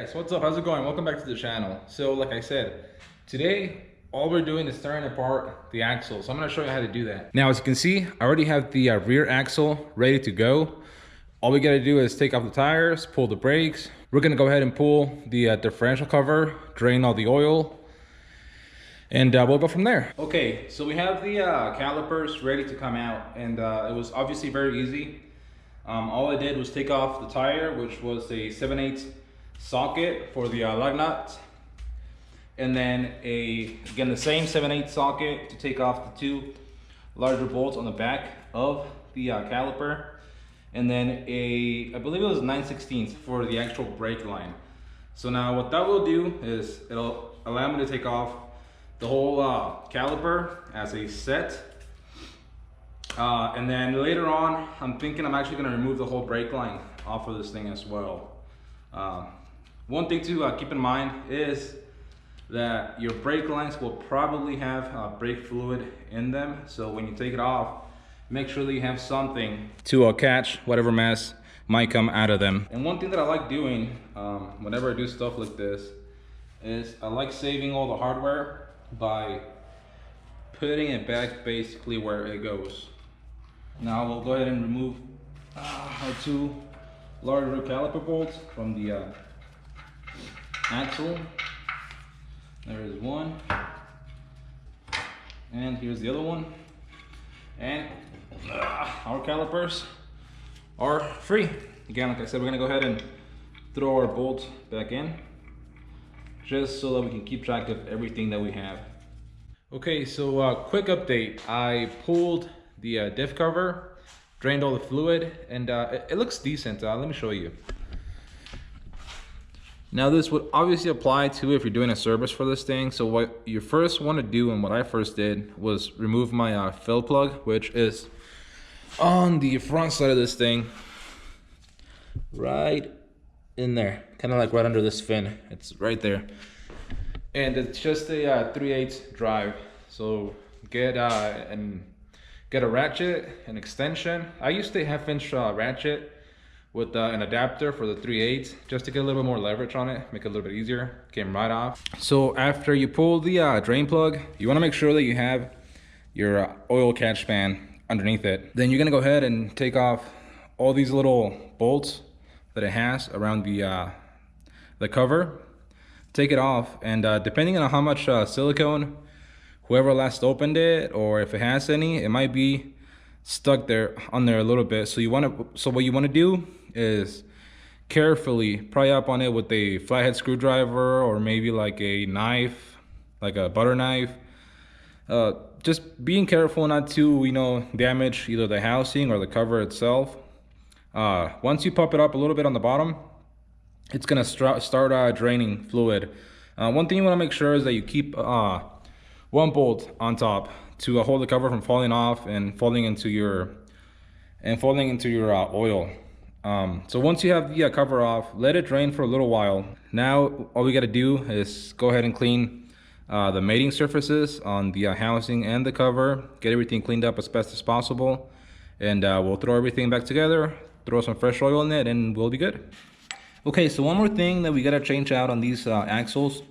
Guys, what's up? How's it going? Welcome back to the channel. So like I said, today all we're doing is tearing apart the axle. So I'm going to show you how to do that. Now as you can see, I already have the rear axle ready to go. All we got to do is take off the tires, pull the brakes. We're going to go ahead and pull the differential cover, drain all the oil, and we'll go from there. Okay, so we have the calipers ready to come out, and it was obviously very easy. All I did was take off the tire, which was a 7/8 socket for the lug nut, and then again the same 7/8 socket to take off the two larger bolts on the back of the caliper, and then I believe it was 9/16 for the actual brake line. So now what that will do is it'll allow me to take off the whole caliper as a set. And then later on, I'm thinking I'm actually going to remove the whole brake line off of this thing as well. One thing to keep in mind is that your brake lines will probably have brake fluid in them. So when you take it off, make sure that you have something to catch whatever mess might come out of them. And one thing that I like doing whenever I do stuff like this is I like saving all the hardware by putting it back basically where it goes. Now we'll go ahead and remove our two larger caliper bolts from the axle. There is one, and here's the other one. And our calipers are free. Again, like I said, we're gonna go ahead and throw our bolts back in, just so that we can keep track of everything that we have. Okay, so quick update. I pulled the diff cover, drained all the fluid, and it looks decent. Let me show you. Now this would obviously apply to if you're doing a service for this thing. So what you first want to do, and what I first did, was remove my fill plug, which is on the front side of this thing, right in there, kind of like right under this fin. It's right there, and it's just a 3/8 drive. So get a ratchet, an extension. I used a 1/2-inch ratchet with an adapter for the 3/8 just to get a little bit more leverage on it, make it a little bit easier. Came right off. So after you pull the drain plug, you want to make sure that you have your oil catch span underneath it. Then you're gonna go ahead and take off all these little bolts that it has around the cover. Take it off, and depending on how much silicone whoever last opened it, or if it has any, it might be stuck there on there a little bit. So what you want to do is carefully pry up on it with a flathead screwdriver, or maybe like a knife, like a butter knife. Just being careful not to damage either the housing or the cover itself. Once you pop it up a little bit on the bottom, it's gonna start draining fluid. One thing you want to make sure is that you keep one bolt on top to hold the cover from falling off and falling into your oil. So once you have the cover off, let it drain for a little while. Now all we got to do is go ahead and clean the mating surfaces on the housing and the cover, get everything cleaned up as best as possible, and we'll throw everything back together, throw some fresh oil in it, and we'll be good. Okay, so one more thing that we got to change out on these axles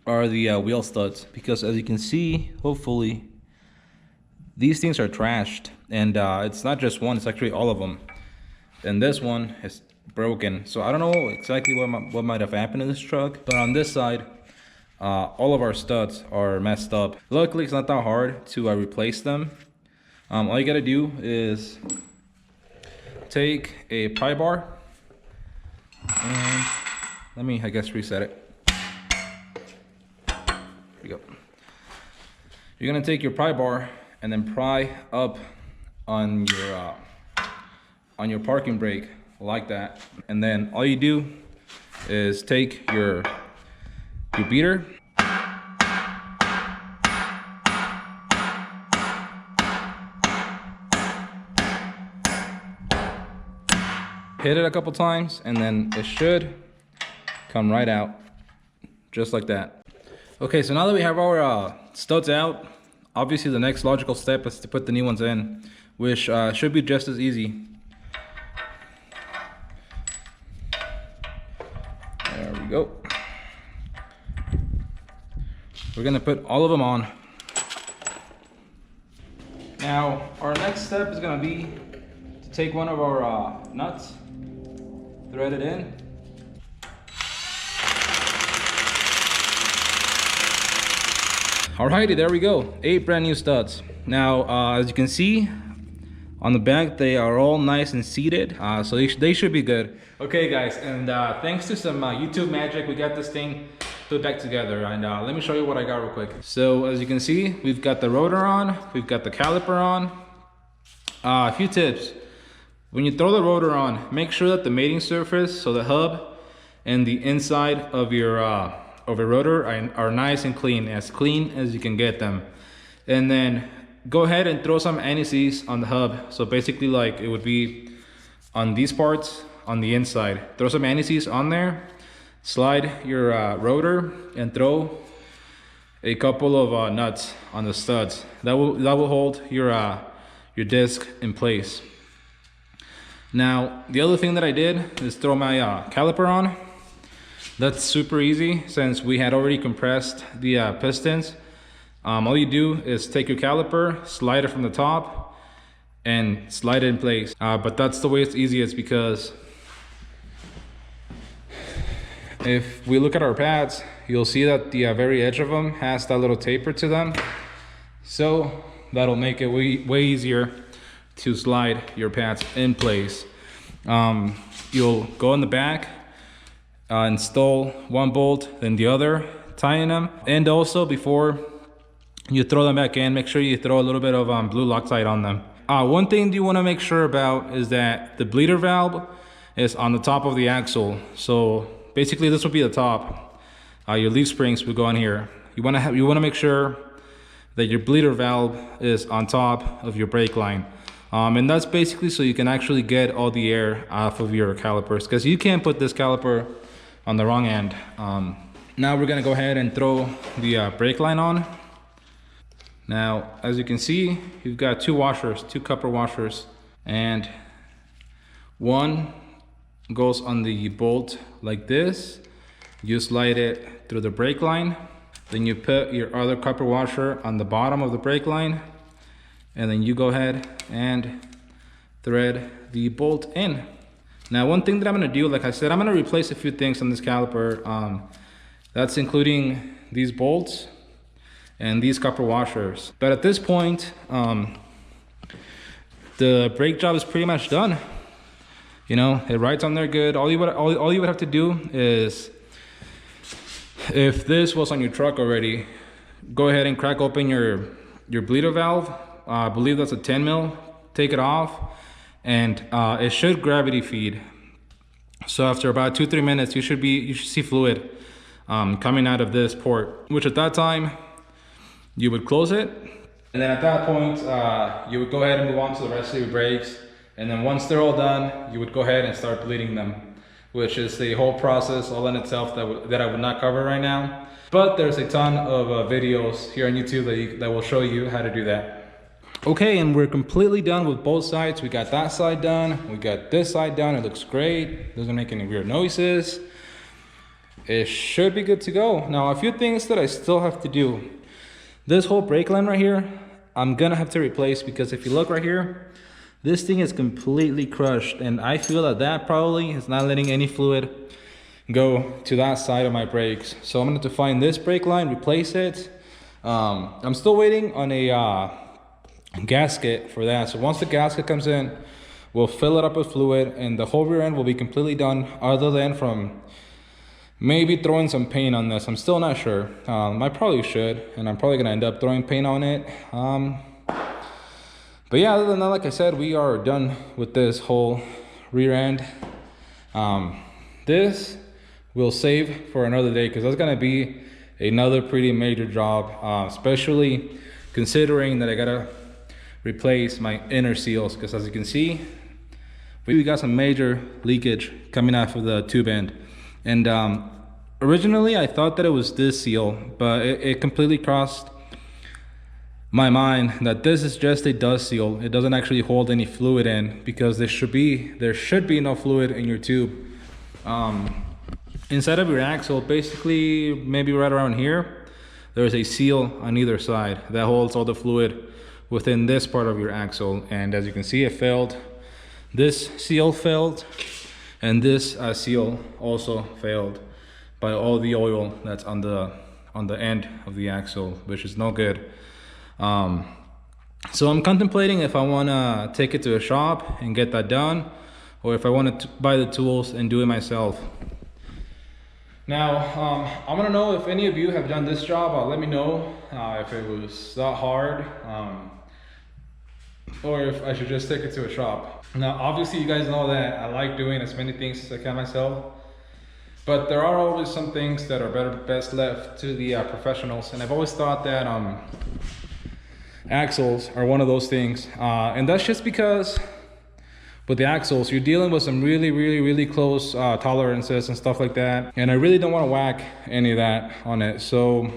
are the wheel studs, because as you can see, hopefully, these things are trashed, and it's not just one, it's actually all of them. And this one is broken, so I don't know exactly what might have happened to this truck, but on this side, all of our studs are messed up. Luckily, it's not that hard to replace them. All you gotta do is take a pry bar, and let me, I guess, reset it. Here we go. You're gonna take your pry bar and then pry up on your parking brake like that, and then all you do is take your beater, hit it a couple times, and then it should come right out just like that. Okay, so now that we have our studs out, obviously the next logical step is to put the new ones in, which should be just as easy. There we go. We're gonna put all of them on. Now, our next step is gonna be to take one of our nuts, thread it in. Alrighty, there we go. 8 brand new studs. Now, as you can see, on the back, they are all nice and seated, so they should be good. Okay, guys, and thanks to some YouTube magic, we got this thing put back together. And let me show you what I got real quick. So as you can see, we've got the rotor on, we've got the caliper on. A few tips. When you throw the rotor on, make sure that the mating surface, so the hub and the inside of your rotor are nice and clean as you can get them. And then go ahead and throw some anti-seize on the hub. So basically, like, it would be on these parts on the inside. Throw some anti-seize on there, slide your rotor, and throw a couple of nuts on the studs. That will hold your disc in place. Now, the other thing that I did is throw my caliper on. That's super easy since we had already compressed the pistons. All you do is take your caliper, slide it from the top, and slide it in place. But that's the way it's easiest, because if we look at our pads, you'll see that the very edge of them has that little taper to them. So that'll make it way easier to slide your pads in place. You'll go in the back, install one bolt, then the other, tying them. And also, before you throw them back in, make sure you throw a little bit of blue Loctite on them. One thing you want to make sure about is that the bleeder valve is on the top of the axle. So basically, this will be the top. Your leaf springs will go on here. You want to make sure that your bleeder valve is on top of your brake line. And that's basically so you can actually get all the air off of your calipers, because you can't put this caliper on the wrong end. Now we're gonna go ahead and throw the brake line on. Now, as you can see, you've got two copper washers, and one goes on the bolt like this. You slide it through the brake line, then you put your other copper washer on the bottom of the brake line, and then you go ahead and thread the bolt in. Now, one thing that I'm gonna do, like I said, I'm gonna replace a few things on this caliper. That's including these bolts and these copper washers. But at this point, the brake job is pretty much done. You know, it rides on there good. All you would have to do is, if this was on your truck already, go ahead and crack open your bleeder valve. I believe that's a 10 mil. Take it off, and it should gravity feed. So after about 2-3 minutes, you should see fluid coming out of this port, which at that time you would close it, and then at that point you would go ahead and move on to the rest of your brakes. And then once they're all done, you would go ahead and start bleeding them, which is the whole process all in itself that I would not cover right now. But there's a ton of videos here on YouTube that will show you how to do that. Okay, and we're completely done with both sides. We got that side done, we got this side done. It looks great, doesn't make any weird noises. It should be good to go. Now, a few things that I still have to do. This whole brake line right here, I'm gonna have to replace, because if you look right here, this thing is completely crushed, and I feel that probably is not letting any fluid go to that side of my brakes. So I'm gonna have to find this brake line, replace it. I'm still waiting on a gasket for that. So once the gasket comes in, we'll fill it up with fluid, and the whole rear end will be completely done, other than from maybe throwing some paint on this. I'm still not sure. I probably should, and I'm probably gonna end up throwing paint on it. But yeah, other than that, like I said, we are done with this whole rear end. This we'll save for another day, because that's gonna be another pretty major job, especially considering that I gotta replace my inner seals, because as you can see, we got some major leakage coming off of the tube end. And originally I thought that it was this seal, but it completely crossed my mind that this is just a dust seal. It doesn't actually hold any fluid in, because there should be no fluid in your tube. inside of your axle, basically maybe right around here, there's a seal on either side that holds all the fluid within this part of your axle. And as you can see, it failed. This seal failed, and this seal also failed by all the oil that's on the end of the axle, which is no good. So I'm contemplating if I want to take it to a shop and get that done, or if I want to buy the tools and do it myself. Now, I want to know if any of you have done this job. Let me know if it was that hard, or if I should just take it to a shop. Now, obviously you guys know that I like doing as many things as I can myself, but there are always some things that are best left to the professionals. And I've always thought that axles are one of those things. And that's just because with the axles, you're dealing with some really close tolerances and stuff like that. And I really don't want to whack any of that on it. So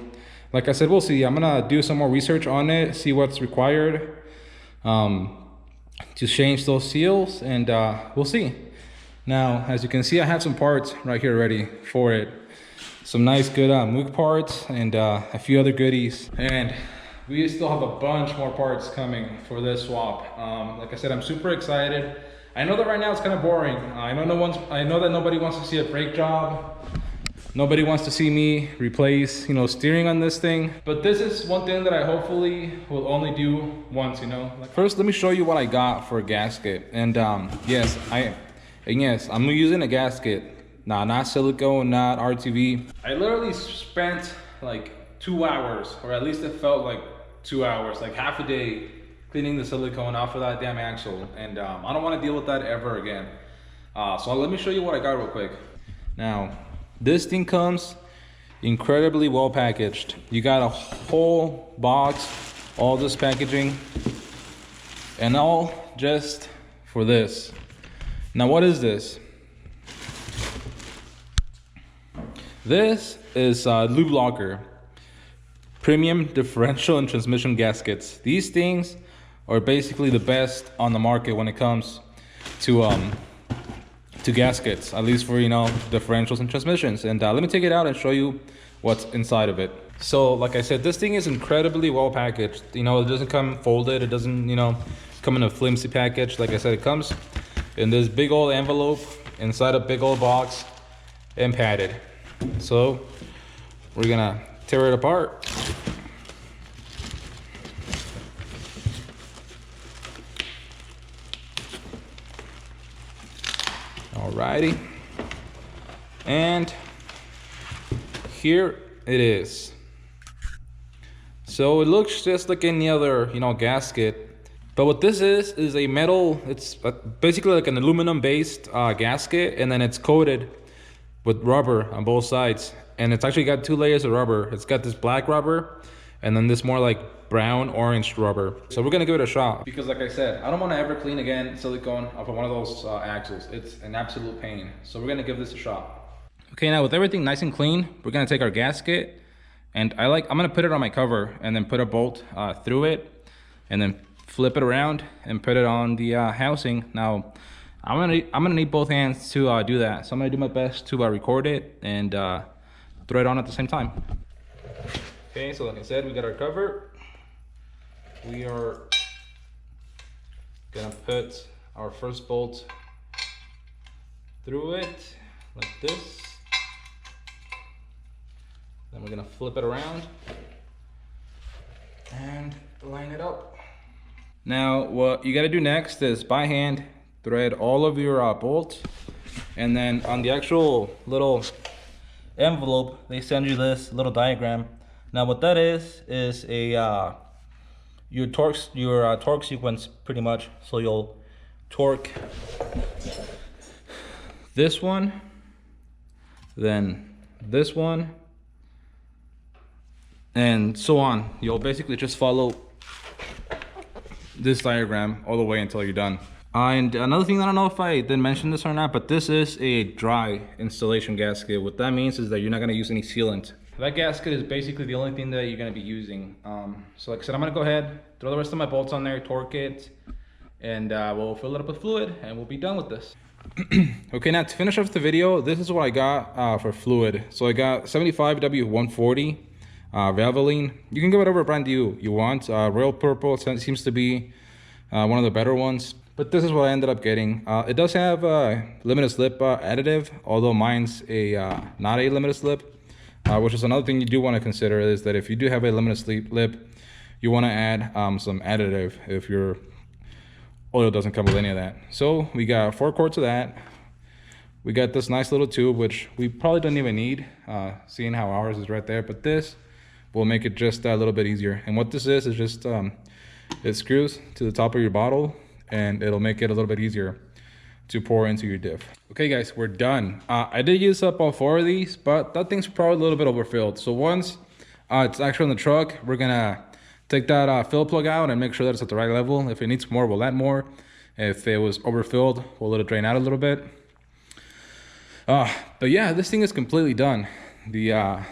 like I said, we'll see. I'm gonna do some more research on it, see what's required to change those seals, and we'll see. Now, as you can see, I have some parts right here ready for it. Some nice good Moog parts and a few other goodies. And we still have a bunch more parts coming for this swap. Like I said, I'm super excited. I know that right now it's kind of boring. I know that nobody wants to see a brake job. Nobody wants to see me replace, steering on this thing. But this is one thing that I hopefully will only do once, First, let me show you what I got for a gasket. And yes, I'm using a gasket. Nah, not silicone, not RTV. I literally spent like 2 hours, or at least it felt like 2 hours, like half a day cleaning the silicone off of that damn axle. And I don't want to deal with that ever again. So let me show you what I got real quick. Now, this thing comes incredibly well packaged. You got a whole box, all this packaging, and all just for this. Now, what is this? This is lube locker, premium differential and transmission gaskets. These things are basically the best on the market when it comes to gaskets, at least for differentials and transmissions. And let me take it out and show you what's inside of it. So like I said, this thing is incredibly well packaged. It doesn't come folded, it doesn't come in a flimsy package. Like I said, it comes in this big old envelope inside a big old box and padded. So we're gonna tear it apart. Alrighty, and here it is. So it looks just like any other gasket, but what this is a metal. It's basically like an aluminum based gasket, and then it's coated with rubber on both sides, and it's actually got 2 layers of rubber. It's got this black rubber and then this more like brown orange rubber. So we're gonna give it a shot, because like I said, I don't want to ever clean again silicone off of one of those axles. It's an absolute pain. So we're gonna give this a shot. Okay, now with everything nice and clean, we're gonna take our gasket, and I'm gonna put it on my cover and then put a bolt through it, and then flip it around and put it on the housing. Now I'm gonna need both hands to do that, so I'm gonna do my best to record it and throw it on at the same time. Okay, so like I said, we got our cover. We are gonna put our first bolt through it like this. Then we're gonna flip it around and line it up. Now what you gotta do next is by hand thread all of your bolts, and then on the actual little envelope they send you this little diagram. Now what that is a your torque sequence pretty much. So you'll torque this one, then this one, and so on. You'll basically just follow this diagram all the way until you're done. And another thing, I don't know if I did mention this or not, but this is a dry installation gasket. What that means is that you're not gonna use any sealant. That gasket is basically the only thing that you're gonna be using. So like I said, I'm gonna go ahead, throw the rest of my bolts on there, torque it, and we'll fill it up with fluid and we'll be done with this. Okay, now to finish off the video, this is what I got for fluid. So I got 75W140 Valvoline. You can get whatever brand you want. Royal Purple seems to be one of the better ones. But this is what I ended up getting. It does have a limited slip additive, although mine's not a limited slip, which is another thing you do want to consider, is that if you do have a limited slip, you want to add some additive if your oil doesn't come with any of that. So we got 4 quarts of that. We got this nice little tube, which we probably don't even need, seeing how ours is right there, but this will make it just a little bit easier. And what this is just, it screws to the top of your bottle, and it'll make it a little bit easier to pour into your diff. Okay guys, we're done. I did use up all 4 of these, but that thing's probably a little bit overfilled. So once it's actually in the truck, we're gonna take that fill plug out and make sure that it's at the right level. If it needs more, we'll add more. If it was overfilled, we'll let it drain out a little bit. But yeah, this thing is completely done. The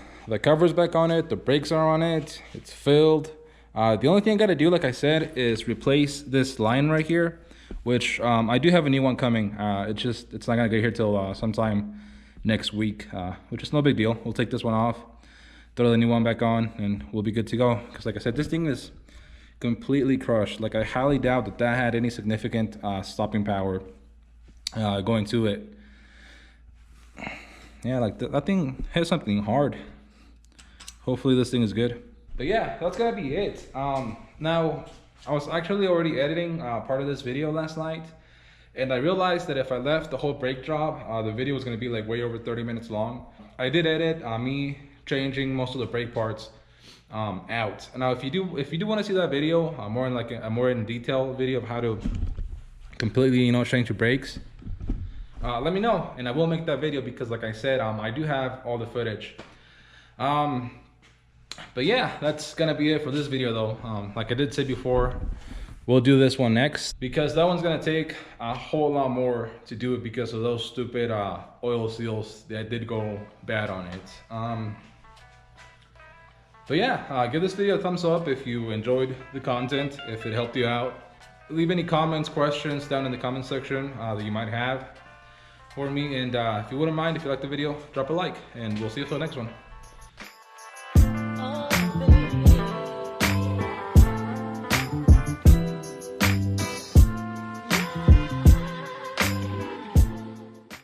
cover's back on it, the brakes are on it, it's filled. The only thing I gotta do, like I said, is replace this line right here, which I do have a new one coming. It's not gonna get here till sometime next week, which is no big deal. We'll take this one off, throw the new one back on, and we'll be good to go. Because like I said, this thing is completely crushed. Like, I highly doubt that had any significant stopping power going to it. Yeah, like that thing hit something hard. Hopefully this thing is good. But yeah, that's gonna be it. Now, I was actually already editing part of this video last night, and I realized that if I left the whole brake job, the video was gonna be like way over 30 minutes long. I did edit me changing most of the brake parts out. Now, if you do want to see that video, more in like a more in detail video of how to completely, change your brakes, let me know, and I will make that video, because like I said, I do have all the footage. But yeah, that's gonna be it for this video though. Like I did say before, we'll do this one next, because that one's gonna take a whole lot more to do it because of those stupid oil seals that did go bad on it. But yeah, give this video a thumbs up if you enjoyed the content, if it helped you out. Leave any comments, questions down in the comment section that you might have for me. And if you wouldn't mind, if you liked the video, drop a like, and we'll see you for the next one.